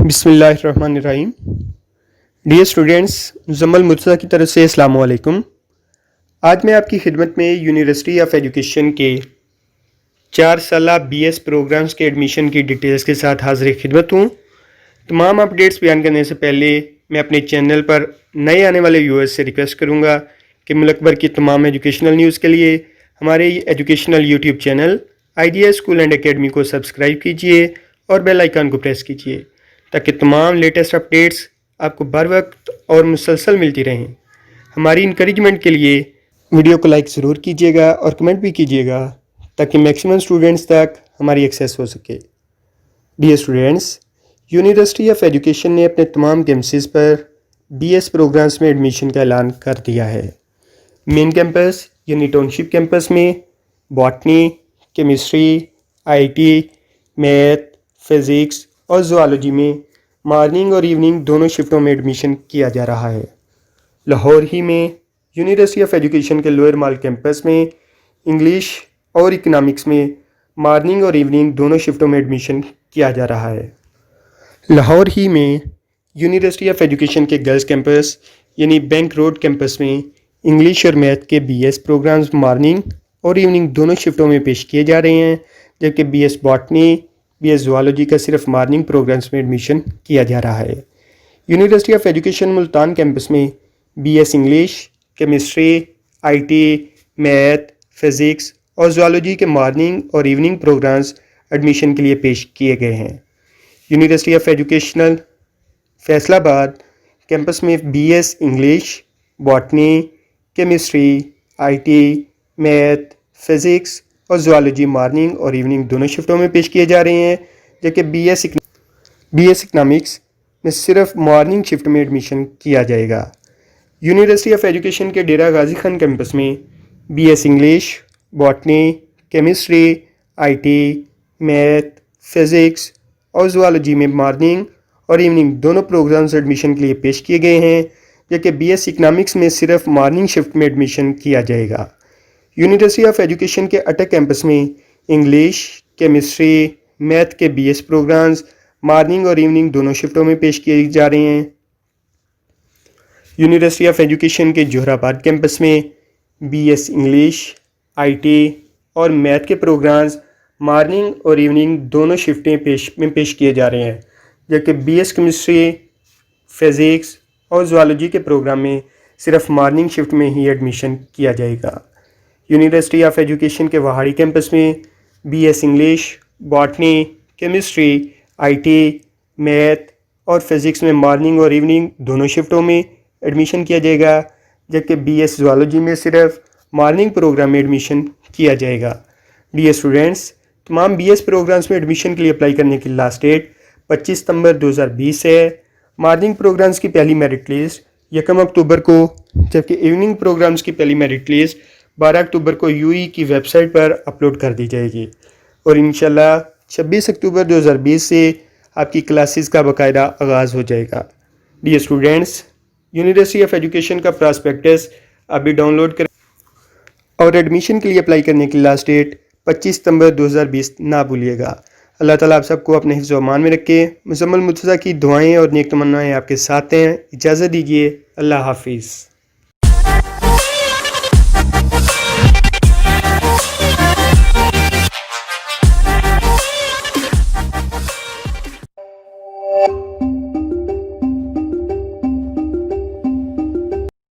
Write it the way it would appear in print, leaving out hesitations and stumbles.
بسم اللہ الرحمن الرحیم۔ ڈیئر اسٹوڈینٹس، مزمل مرتضیٰ کی طرف سے السلام علیکم۔ آج میں آپ کی خدمت میں یونیورسٹی آف ایجوکیشن کے 4 سالہ بی ایس پروگرامز کے ایڈمیشن کی ڈیٹیلز کے ساتھ حاضر خدمت ہوں۔ تمام اپڈیٹس بیان کرنے سے پہلے میں اپنے چینل پر نئے آنے والے ویورز سے ریکویسٹ کروں گا کہ ملک بھر کی تمام ایجوکیشنل نیوز کے لیے ہمارے educational YouTube channel idea school and academy کو سبسکرائب کیجیے اور بیل آئیکن کو پریس کیجیے تاکہ تمام لیٹسٹ اپڈیٹس آپ کو بر وقت اور مسلسل ملتی رہیں۔ ہماری انکریجمنٹ کے لیے ویڈیو کو لائک ضرور کیجیے گا اور کمنٹ بھی کیجیے گا تاکہ میکسیمم اسٹوڈنٹس تک ہماری ایکسیس ہو سکے۔ Dear students, university of education نے اپنے تمام کیمپسز پر بی ایس پروگرامز میں ایڈمیشن کا اعلان کر دیا ہے۔ مین کیمپس یعنی ٹاؤن شپ کیمپس میں botany, chemistry, I T, math, physics اور زوالوجی میں مارننگ اور ایوننگ دونوں شفٹوں میں ایڈمیشن کیا جا رہا ہے۔ لاہور ہی میں یونیورسٹی آف ایجوکیشن کے لوئر مال کیمپس میں انگلش اور اکنامکس میں مارننگ اور ایوننگ دونوں شفٹوں میں ایڈمیشن کیا جا رہا ہے۔ لاہور ہی میں یونیورسٹی آف ایجوکیشن کے گرلز کیمپس یعنی بینک روڈ کیمپس میں انگلش اور میتھ کے بی ایس پروگرامز مارننگ اور ایوننگ دونوں شفٹوں میں پیش کیے جا رہے ہیں، جبکہ B S botany, B S zoology کا صرف مارننگ پروگرامز میں ایڈمیشن کیا جا رہا ہے۔ University of education Multan campus میں B S English, chemistry, I T, math, physics اور زوالوجی کے مارننگ اور ایوننگ پروگرامز ایڈمیشن کے لیے پیش کیے گئے ہیں۔ یونیورسٹی آف ایجوکیشنل فیصل آباد کیمپس میں B S English, botany, chemistry, I T, math, physics اور زوالوجی مارننگ اور ایوننگ دونوں شفٹوں میں پیش کیے جا رہے ہیں، جبکہ بی ایس اکنامکس میں صرف مارننگ شفٹ میں ایڈمیشن کیا جائے گا۔ یونیورسٹی آف ایجوکیشن کے ڈیرہ غازی خان کیمپس میں B S English, botany, chemistry, I T, math, physics اور زوالوجی میں مارننگ اور ایوننگ دونوں پروگرامز ایڈمیشن کے لیے پیش کیے گئے ہیں، جبکہ بی ایس اکنامکس میں صرف مارننگ شفٹ میں ایڈمیشن کیا جائے گا۔ یونیورسٹی آف ایجوکیشن کے اٹک کیمپس میں انگلش، کیمسٹری، میتھ کے بی ایس پروگرامز مارننگ اور ایوننگ دونوں شفٹوں میں پیش کیے جا رہے ہیں۔ یونیورسٹی آف ایجوکیشن کے جوہر آباد کیمپس میں B S English, I T اور میتھ کے پروگرامز مارننگ اور ایوننگ دونوں شفٹیں پیش کیے جا رہے ہیں، جبکہ بی ایس کیمسٹری، فزکس اور زوالوجی کے پروگرام میں صرف مارننگ شفٹ میں ہی ایڈمیشن کیا جائے گا۔ یونیورسٹی آف ایجوکیشن کے وہاڑی کیمپس میں B S English, botany, chemistry, I T, math اور فزکس میں مارننگ اور ایوننگ دونوں شفٹوں میں ایڈمیشن کیا جائے گا، جبکہ بی ایس زوالوجی میں صرف مارننگ پروگرام میں ایڈمیشن کیا جائے گا۔ ڈیئر اسٹوڈنٹس، تمام بی ایس پروگرامز میں ایڈمیشن کے لیے اپلائی کرنے کی لاسٹ ڈیٹ 25 ستمبر 2020 ہے۔ مارننگ پروگرامز کی پہلی میرٹ لسٹ 1 اکتوبر کو، جبکہ ایوننگ پروگرامز کی پہلی میرٹ لسٹ 12 اکتوبر کو یو ای کی ویب سائٹ پر اپلوڈ کر دی جائے گی، اور انشاءاللہ 26 اکتوبر 2020 سے آپ کی کلاسز کا باقاعدہ آغاز ہو جائے گا۔ Dear students, university of education کا پراسپیکٹس ابھی ڈاؤن لوڈ کریں اور ایڈمیشن کے لیے اپلائی کرنے کی لاسٹ ڈیٹ 25 ستمبر 2020 نہ بھولیے گا۔ اللہ تعالیٰ آپ سب کو اپنے حفظ و امان میں رکھے۔ مزمل مرتضیٰ کی دعائیں اور نیک تمنائیں آپ کے ساتھ ہیں۔ اجازت دیجیے، اللہ حافظ۔